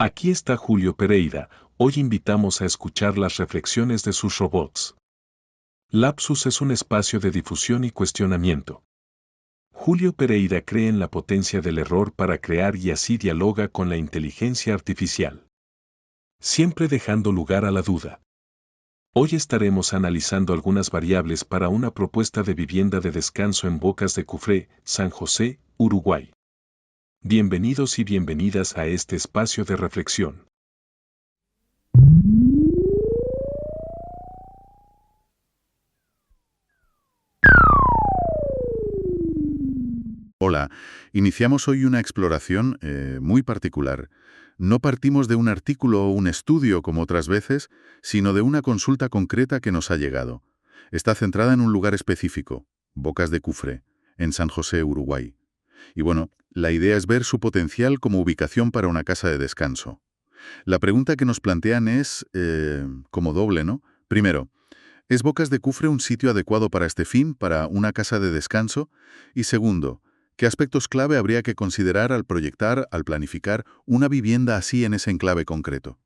Aquí está Julio Pereira. Hoy invitamos a escuchar las reflexiones de sus robots. Lapsus es un espacio de difusión y cuestionamiento. Julio Pereira cree en la potencia del error para crear y así dialoga con la inteligencia artificial, siempre dejando lugar a la duda. Hoy estaremos analizando algunas variables para una propuesta de vivienda de descanso en Bocas de Cufré, San José, Uruguay. Bienvenidos y bienvenidas a este espacio de reflexión. Hola, iniciamos hoy una exploración muy particular. No partimos de un artículo o un estudio como otras veces, sino de una consulta concreta que nos ha llegado. Está centrada en un lugar específico, Bocas de Cufré, en San José, Uruguay. Y bueno, la idea es ver su potencial como ubicación para una casa de descanso. La pregunta que nos plantean es como doble, ¿no? Primero, ¿es Bocas de Cufré un sitio adecuado para este fin, para una casa de descanso? Y segundo, ¿qué aspectos clave habría que considerar al proyectar, al planificar una vivienda así en ese enclave concreto?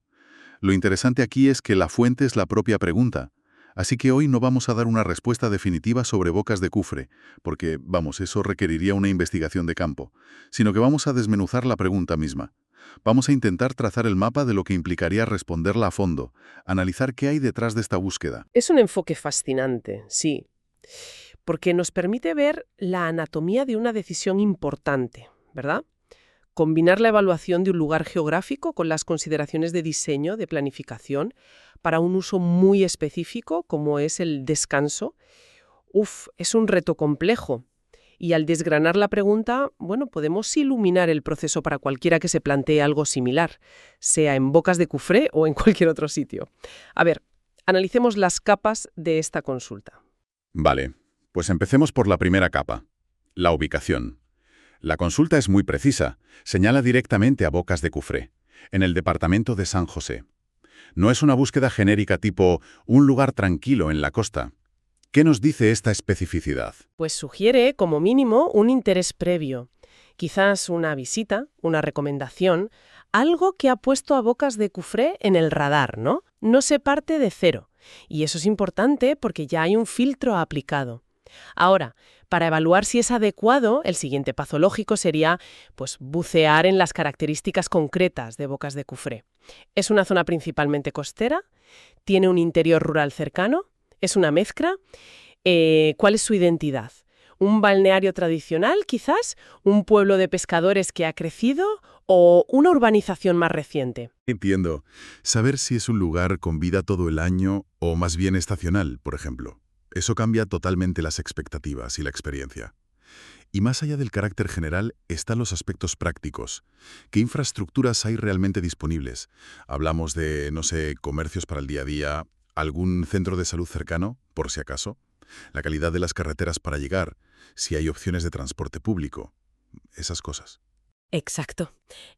Lo interesante aquí es que la fuente es la propia pregunta. Así que hoy no vamos a dar una respuesta definitiva sobre Bocas de Cufré, porque, vamos, eso requeriría una investigación de campo, sino que vamos a desmenuzar la pregunta misma. Vamos a intentar trazar el mapa de lo que implicaría responderla a fondo, analizar qué hay detrás de esta búsqueda. Es un enfoque fascinante, sí, porque nos permite ver la anatomía de una decisión importante, ¿verdad? Combinar la evaluación de un lugar geográfico con las consideraciones de diseño, de planificación, para un uso muy específico como es el descanso. Es un reto complejo. Y al desgranar la pregunta, bueno, podemos iluminar el proceso para cualquiera que se plantee algo similar, sea en Bocas de Cufré o en cualquier otro sitio. A ver, analicemos las capas de esta consulta. Vale, pues empecemos por la primera capa, la ubicación. La consulta es muy precisa, señala directamente a Bocas de Cufré, en el departamento de San José. No es una búsqueda genérica tipo un lugar tranquilo en la costa. ¿Qué nos dice esta especificidad? Pues sugiere, como mínimo, un interés previo. Quizás una visita, una recomendación, algo que ha puesto a Bocas de Cufré en el radar, ¿no? No se parte de cero. Y eso es importante porque ya hay un filtro aplicado. Ahora, para evaluar si es adecuado, el siguiente paso lógico sería, pues, bucear en las características concretas de Bocas de Cufré. ¿Es una zona principalmente costera? ¿Tiene un interior rural cercano? ¿Es una mezcla? ¿Cuál es su identidad? ¿Un balneario tradicional, quizás? ¿Un pueblo de pescadores que ha crecido? ¿O una urbanización más reciente? Entiendo. Saber si es un lugar con vida todo el año o más bien estacional, por ejemplo. Eso cambia totalmente las expectativas y la experiencia. Y más allá del carácter general están los aspectos prácticos. ¿Qué infraestructuras hay realmente disponibles? Hablamos de, no sé, comercios para el día a día, algún centro de salud cercano, por si acaso, la calidad de las carreteras para llegar, si hay opciones de transporte público, esas cosas. Exacto.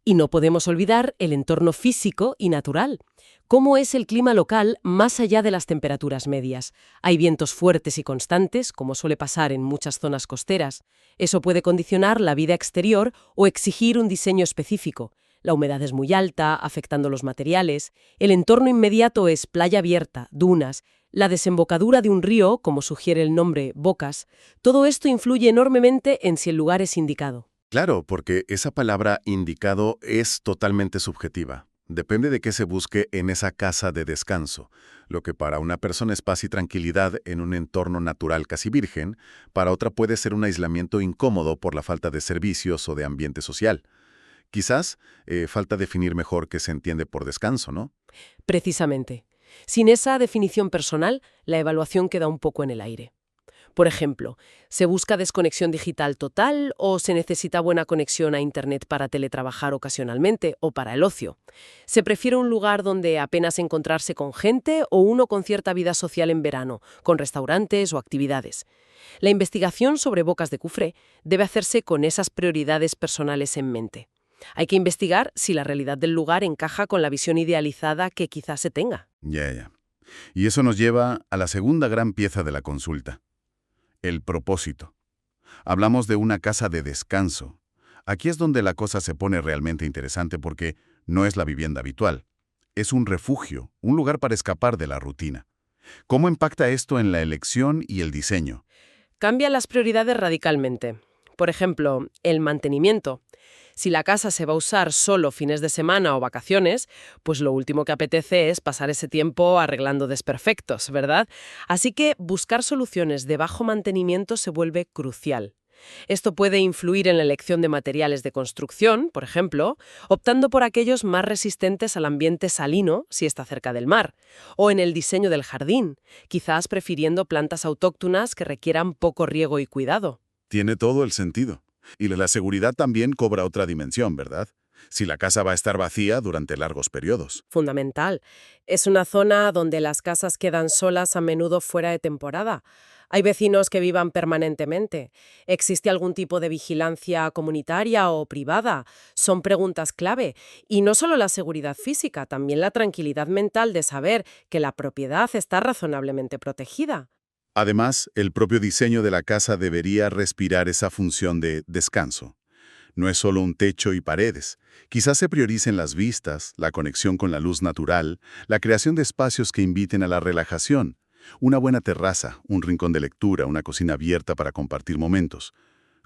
Y no podemos olvidar el entorno físico y natural. ¿Cómo es el clima local más allá de las temperaturas medias? Hay vientos fuertes y constantes, como suele pasar en muchas zonas costeras. Eso puede condicionar la vida exterior o exigir un diseño específico. La humedad es muy alta, afectando los materiales. El entorno inmediato es playa abierta, dunas, la desembocadura de un río, como sugiere el nombre Bocas. Todo esto influye enormemente en si el lugar es indicado. Claro, porque esa palabra indicado es totalmente subjetiva. Depende de qué se busque en esa casa de descanso. Lo que para una persona es paz y tranquilidad en un entorno natural casi virgen, para otra puede ser un aislamiento incómodo por la falta de servicios o de ambiente social. Quizás falta definir mejor qué se entiende por descanso, ¿no? Precisamente. Sin esa definición personal, la evaluación queda un poco en el aire. Por ejemplo, ¿se busca desconexión digital total o se necesita buena conexión a Internet para teletrabajar ocasionalmente o para el ocio? ¿Se prefiere un lugar donde apenas encontrarse con gente o uno con cierta vida social en verano, con restaurantes o actividades? La investigación sobre Bocas de Cufré debe hacerse con esas prioridades personales en mente. Hay que investigar si la realidad del lugar encaja con la visión idealizada que quizás se tenga. Ya. Y eso nos lleva a la segunda gran pieza de la consulta. El propósito. Hablamos de una casa de descanso. Aquí es donde la cosa se pone realmente interesante porque No es la vivienda habitual. Es un refugio, un lugar para escapar de la rutina. ¿Cómo impacta esto en la elección y el diseño? Cambia las prioridades radicalmente. Por ejemplo, el mantenimiento. Si la casa se va a usar solo fines de semana o vacaciones, pues lo último que apetece es pasar ese tiempo arreglando desperfectos, ¿verdad? Así que buscar soluciones de bajo mantenimiento se vuelve crucial. Esto puede influir en la elección de materiales de construcción, por ejemplo, optando por aquellos más resistentes al ambiente salino si está cerca del mar, o en el diseño del jardín, quizás prefiriendo plantas autóctonas que requieran poco riego y cuidado. Tiene todo el sentido. Y la seguridad también cobra otra dimensión, ¿verdad? Si la casa va a estar vacía durante largos periodos. Fundamental. Es una zona donde las casas quedan solas a menudo fuera de temporada. Hay vecinos que vivan permanentemente. ¿Existe algún tipo de vigilancia comunitaria o privada? Son preguntas clave. Y no solo la seguridad física, también la tranquilidad mental de saber que la propiedad está razonablemente protegida. Además, el propio diseño de la casa debería respirar esa función de descanso. No es solo un techo y paredes. Quizás se prioricen las vistas, la conexión con la luz natural, la creación de espacios que inviten a la relajación. Una buena terraza, un rincón de lectura, una cocina abierta para compartir momentos.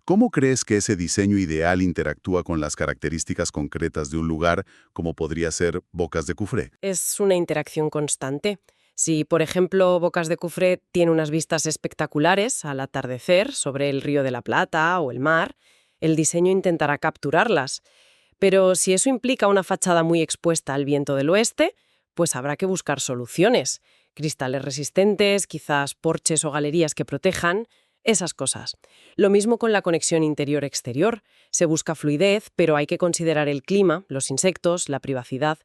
¿Cómo crees que ese diseño ideal interactúa con las características concretas de un lugar como podría ser Bocas de Cufré? Es una interacción constante. Si, por ejemplo, Bocas de Cufré tiene unas vistas espectaculares al atardecer sobre el Río de la Plata o el mar, el diseño intentará capturarlas. Pero si eso implica una fachada muy expuesta al viento del oeste, pues habrá que buscar soluciones. Cristales resistentes, quizás porches o galerías que protejan, esas cosas. Lo mismo con la conexión interior-exterior. Se busca fluidez, pero hay que considerar el clima, los insectos, la privacidad.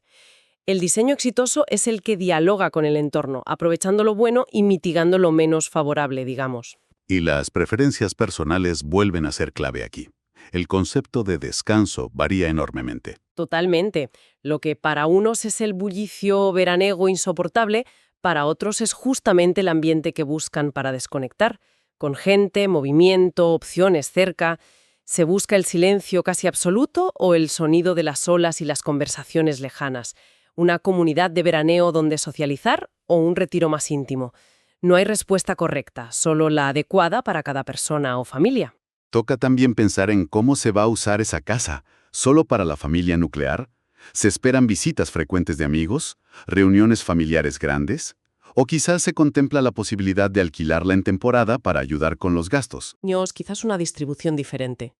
El diseño exitoso es el que dialoga con el entorno, aprovechando lo bueno y mitigando lo menos favorable, digamos. Y las preferencias personales vuelven a ser clave aquí. El concepto de descanso varía enormemente. Totalmente. Lo que para unos es el bullicio veraniego insoportable, para otros es justamente el ambiente que buscan para desconectar. Con gente, movimiento, opciones cerca. ¿Se busca el silencio casi absoluto o el sonido de las olas y las conversaciones lejanas? ¿Una comunidad de veraneo donde socializar o un retiro más íntimo? No hay respuesta correcta, solo la adecuada para cada persona o familia. Toca también pensar en cómo se va a usar esa casa. ¿Solo para la familia nuclear? ¿Se esperan visitas frecuentes de amigos? ¿Reuniones familiares grandes? ¿O quizás se contempla la posibilidad de alquilarla en temporada para ayudar con los gastos? Quizás una distribución diferente.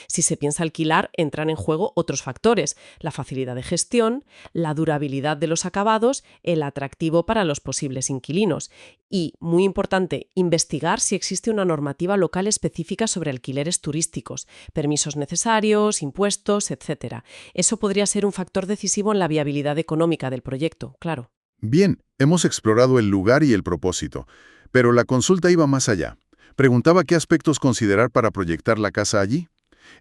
Si se piensa alquilar, entran en juego otros factores: la facilidad de gestión, la durabilidad de los acabados, el atractivo para los posibles inquilinos. Y, muy importante, investigar si existe una normativa local específica sobre alquileres turísticos, permisos necesarios, impuestos, etc. Eso podría ser un factor decisivo en la viabilidad económica del proyecto, claro. Bien, hemos explorado el lugar y el propósito, pero la consulta iba más allá. Preguntaba qué aspectos considerar para proyectar la casa allí.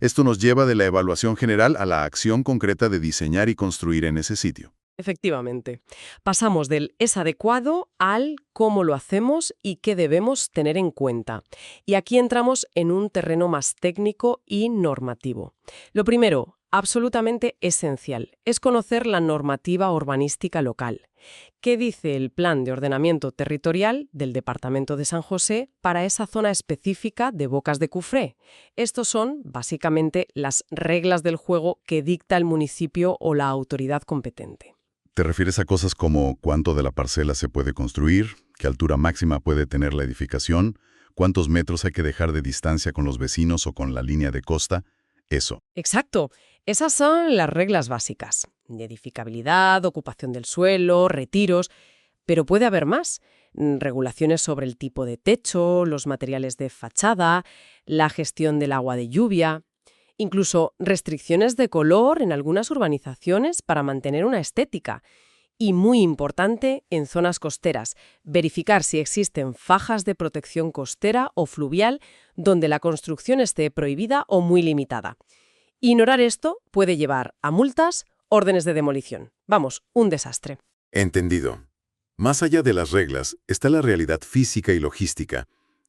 Esto nos lleva de la evaluación general a la acción concreta de diseñar y construir en ese sitio. Efectivamente. Pasamos del ¿es adecuado? Al ¿cómo lo hacemos? Y qué debemos tener en cuenta. Y aquí entramos en un terreno más técnico y normativo. Lo primero, absolutamente esencial, es conocer la normativa urbanística local. ¿Qué dice el Plan de Ordenamiento Territorial del Departamento de San José para esa zona específica de Bocas de Cufré? Estos son, básicamente, las reglas del juego que dicta el municipio o la autoridad competente. ¿Te refieres a cosas como cuánto de la parcela se puede construir, qué altura máxima puede tener la edificación, cuántos metros hay que dejar de distancia con los vecinos o con la línea de costa? Eso. Exacto. Esas son las reglas básicas. De edificabilidad, ocupación del suelo, retiros. Pero puede haber más. Regulaciones sobre el tipo de techo, los materiales de fachada, la gestión del agua de lluvia. Incluso restricciones de color en algunas urbanizaciones para mantener una estética. Y muy importante, en zonas costeras, verificar si existen fajas de protección costera o fluvial donde la construcción esté prohibida o muy limitada. Ignorar esto puede llevar a multas, órdenes de demolición. Vamos, un desastre. Entendido. Más allá de las reglas está la realidad física y logística.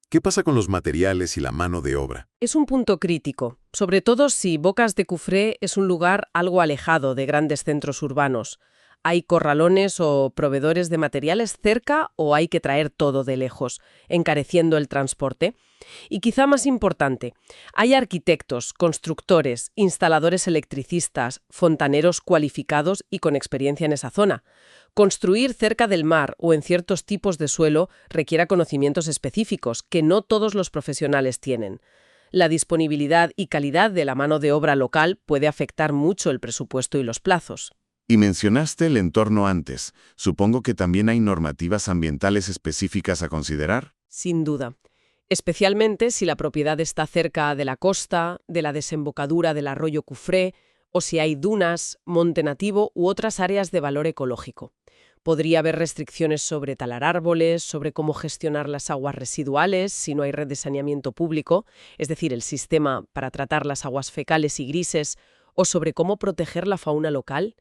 ¿Qué pasa con los materiales y la mano de obra? Es un punto crítico, sobre todo si Bocas de Cufré es un lugar algo alejado de grandes centros urbanos. ¿Hay corralones o proveedores de materiales cerca o hay que traer todo de lejos, encareciendo el transporte? Y quizá más importante, ¿hay arquitectos, constructores, instaladores electricistas, fontaneros cualificados y con experiencia en esa zona? Construir cerca del mar o en ciertos tipos de suelo requiere conocimientos específicos que no todos los profesionales tienen. La disponibilidad y calidad de la mano de obra local puede afectar mucho el presupuesto y los plazos. Y mencionaste el entorno antes. Supongo que también hay normativas ambientales específicas a considerar. Sin duda. Especialmente si la propiedad está cerca de la costa, de la desembocadura del arroyo Cufré, o si hay dunas, monte nativo u otras áreas de valor ecológico. Podría haber restricciones sobre talar árboles, sobre cómo gestionar las aguas residuales si no hay red de saneamiento público, es decir, el sistema para tratar las aguas fecales y grises, o sobre cómo proteger la fauna local.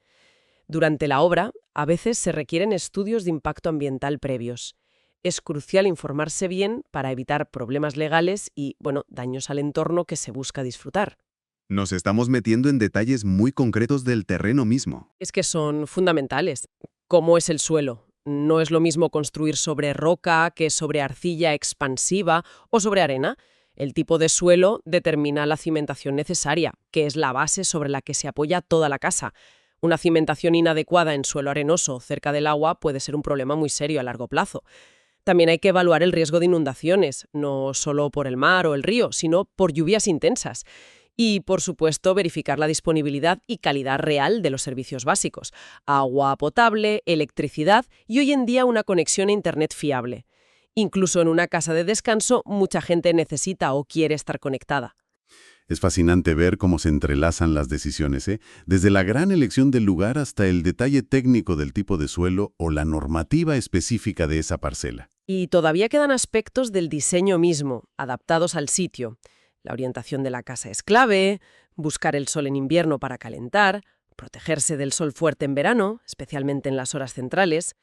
Durante la obra, a veces se requieren estudios de impacto ambiental previos. Es crucial informarse bien para evitar problemas legales y, daños al entorno que se busca disfrutar. Nos estamos metiendo en detalles muy concretos del terreno mismo. Es que son fundamentales. ¿Cómo es el suelo? No es lo mismo construir sobre roca que sobre arcilla expansiva o sobre arena. El tipo de suelo determina la cimentación necesaria, que es la base sobre la que se apoya toda la casa. Una cimentación inadecuada en suelo arenoso cerca del agua puede ser un problema muy serio a largo plazo. También hay que evaluar el riesgo de inundaciones, no solo por el mar o el río, sino por lluvias intensas. Y, por supuesto, verificar la disponibilidad y calidad real de los servicios básicos: agua potable, electricidad y hoy en día una conexión a Internet fiable. Incluso en una casa de descanso, mucha gente necesita o quiere estar conectada. Es fascinante ver cómo se entrelazan las decisiones, desde la gran elección del lugar hasta el detalle técnico del tipo de suelo o la normativa específica de esa parcela. Y todavía quedan aspectos del diseño mismo, adaptados al sitio. La orientación de la casa es clave, buscar el sol en invierno para calentar, protegerse del sol fuerte en verano, especialmente en las horas centrales,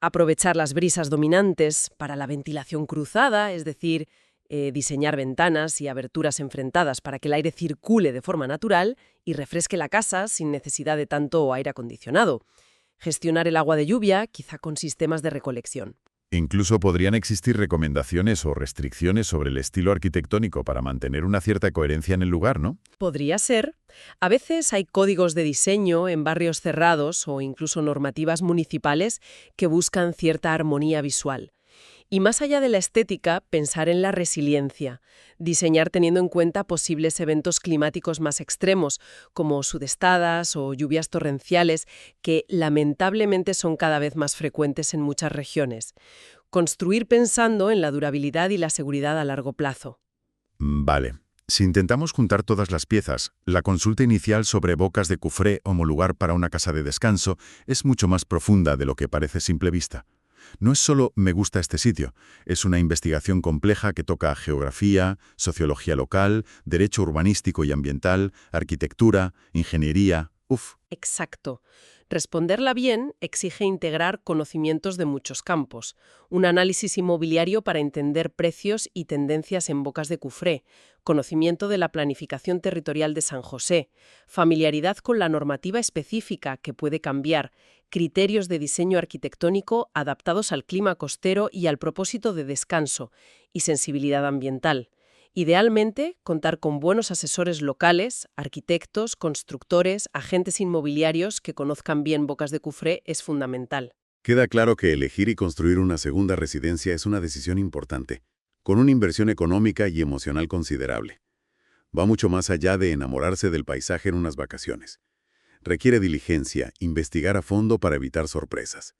aprovechar las brisas dominantes para la ventilación cruzada, es decir, diseñar ventanas y aberturas enfrentadas para que el aire circule de forma natural y refresque la casa sin necesidad de tanto aire acondicionado. Gestionar el agua de lluvia, quizá con sistemas de recolección. Incluso podrían existir recomendaciones o restricciones sobre el estilo arquitectónico para mantener una cierta coherencia en el lugar, ¿no? Podría ser. A veces hay códigos de diseño en barrios cerrados o incluso normativas municipales que buscan cierta armonía visual. Y más allá de la estética, pensar en la resiliencia, diseñar teniendo en cuenta posibles eventos climáticos más extremos, como sudestadas o lluvias torrenciales, que lamentablemente son cada vez más frecuentes en muchas regiones. Construir pensando en la durabilidad y la seguridad a largo plazo. Vale. Si intentamos juntar todas las piezas, la consulta inicial sobre Bocas de Cufré como lugar para una casa de descanso es mucho más profunda de lo que parece a simple vista. No es solo me gusta este sitio, es una investigación compleja que toca geografía, sociología local, derecho urbanístico y ambiental, arquitectura, ingeniería. Exacto. Responderla bien exige integrar conocimientos de muchos campos, un análisis inmobiliario para entender precios y tendencias en Bocas de Cufré, conocimiento de la planificación territorial de San José, familiaridad con la normativa específica que puede cambiar, criterios de diseño arquitectónico adaptados al clima costero y al propósito de descanso, y sensibilidad ambiental. Idealmente, contar con buenos asesores locales, arquitectos, constructores, agentes inmobiliarios que conozcan bien Bocas de Cufré es fundamental. Queda claro que elegir y construir una segunda residencia es una decisión importante, con una inversión económica y emocional considerable. Va mucho más allá de enamorarse del paisaje en unas vacaciones. Requiere diligencia, investigar a fondo para evitar sorpresas.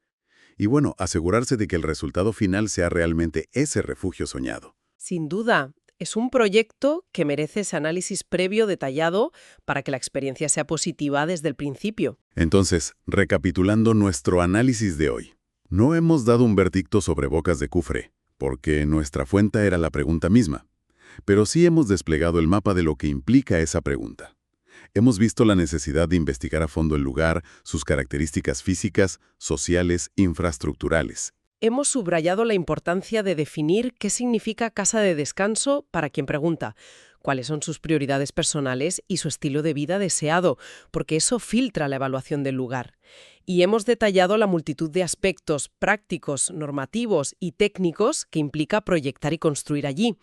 Y asegurarse de que el resultado final sea realmente ese refugio soñado. Sin duda. Es un proyecto que merece ese análisis previo detallado para que la experiencia sea positiva desde el principio. Entonces, recapitulando nuestro análisis de hoy, no hemos dado un veredicto sobre Bocas de Cufré, porque nuestra fuente era la pregunta misma, pero sí hemos desplegado el mapa de lo que implica esa pregunta. Hemos visto la necesidad de investigar a fondo el lugar, sus características físicas, sociales, infraestructurales. Hemos subrayado la importancia de definir qué significa casa de descanso para quien pregunta, cuáles son sus prioridades personales y su estilo de vida deseado, porque eso filtra la evaluación del lugar. Y hemos detallado la multitud de aspectos prácticos, normativos y técnicos que implica proyectar y construir allí,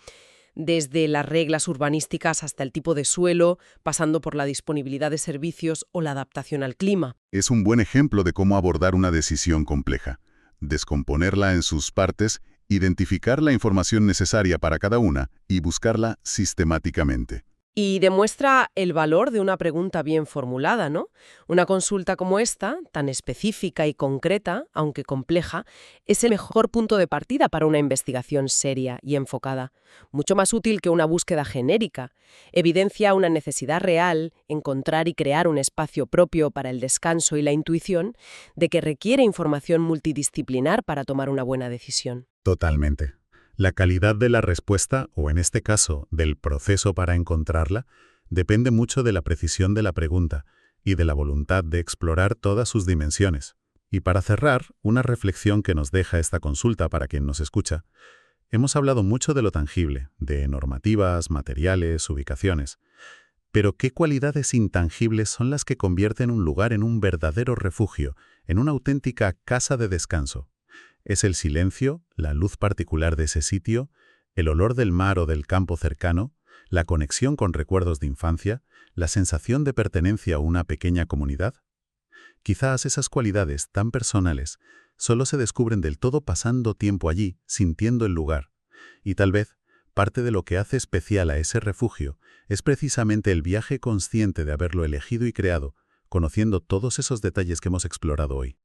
desde las reglas urbanísticas hasta el tipo de suelo, pasando por la disponibilidad de servicios o la adaptación al clima. Es un buen ejemplo de cómo abordar una decisión compleja. Descomponerla en sus partes, identificar la información necesaria para cada una y buscarla sistemáticamente. Y demuestra el valor de una pregunta bien formulada, ¿no? Una consulta como esta, tan específica y concreta, aunque compleja, es el mejor punto de partida para una investigación seria y enfocada. Mucho más útil que una búsqueda genérica. Evidencia una necesidad real, encontrar y crear un espacio propio para el descanso y la intuición, de que requiere información multidisciplinar para tomar una buena decisión. Totalmente. La calidad de la respuesta, o en este caso, del proceso para encontrarla, depende mucho de la precisión de la pregunta y de la voluntad de explorar todas sus dimensiones. Y para cerrar, una reflexión que nos deja esta consulta para quien nos escucha. Hemos hablado mucho de lo tangible, de normativas, materiales, ubicaciones. Pero ¿qué cualidades intangibles son las que convierten un lugar en un verdadero refugio, en una auténtica casa de descanso? Es el silencio, la luz particular de ese sitio, el olor del mar o del campo cercano, la conexión con recuerdos de infancia, la sensación de pertenencia a una pequeña comunidad. Quizás esas cualidades tan personales solo se descubren del todo pasando tiempo allí, sintiendo el lugar. Y tal vez, parte de lo que hace especial a ese refugio es precisamente el viaje consciente de haberlo elegido y creado, conociendo todos esos detalles que hemos explorado hoy.